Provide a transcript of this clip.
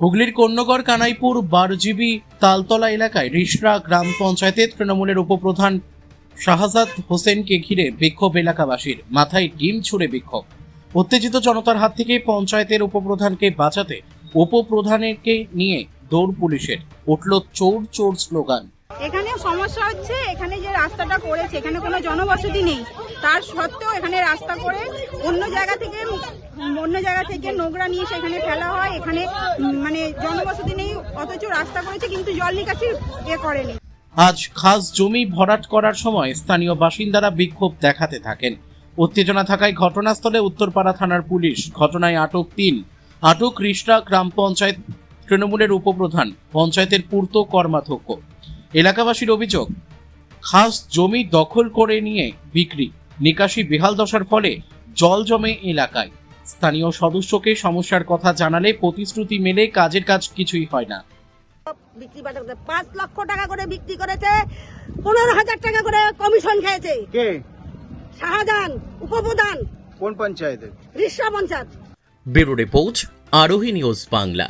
হুগলির কন্যগড় কানাইপুর বারজিবি তালতলা এলাকায় রিষড়া গ্রাম পঞ্চায়েতের তৃণমূলের উপপ্রধান শাহজাদ হোসেনকে ঘিরে বিক্ষোভ এলাকাবাসীর, মাথায় ডিম ছুড়ে বিক্ষোভ। উত্তেজিত জনতার হাত থেকে পঞ্চায়েতের উপপ্রধানকে বাঁচাতে উপপ্রধানকে নিয়ে দৌড় পুলিশের, উঠল চোর চোর স্লোগান। এখানে সমস্যা হচ্ছে, এখানে যে রাস্তাটা করেছে এখানে কোনো জনবসতি নেই, তার সত্ত্বেও এখানে রাস্তা করে অন্য জায়গা থেকে নোংরা নিয়ে এসে এখানে ফেলা হয়। এখানে মানে জনবসতি নেই, অথচ রাস্তা করেছে কিন্তু জল নিকাশি করেনি। আজ খাস জমি ভরাট করার সময় স্থানীয় বাসিন্দারা বিক্ষোভ দেখাতে থাকেন। উত্তেজনা থাকায় ঘটনাস্থলে উত্তরপাড়া থানার পুলিশ। ঘটনায় আটক 3। আটক রিষড়া গ্রাম পঞ্চায়েত তৃণমূলের উপপ্রধান, পঞ্চায়েতের পূর্ত কর্মাধ্যক্ষ। এলাকাবাসীর অভিযোগ, খাস জমি দখল করে নিয়ে বিক্রি, নিকাশি বেহাল দশার ফলে জল জমে এলাকায়। স্থানীয় সদস্যকে সমস্যার কথা জানালে প্রতিশ্রুতি মেলে কাজের কাজ কিছুই হয় না। বিক্রি 5 লক্ষ টাকা করে বিক্রি করেছে, 15,000 টাকা করে কমিশন খেয়েছে। কে? শাহজাহান উপপ্রধান। কোন পঞ্চায়েতে? রিষড়া পঞ্চায়েত। ব্যুরো রিপোর্ট, আরোহী নিউজ বাংলা।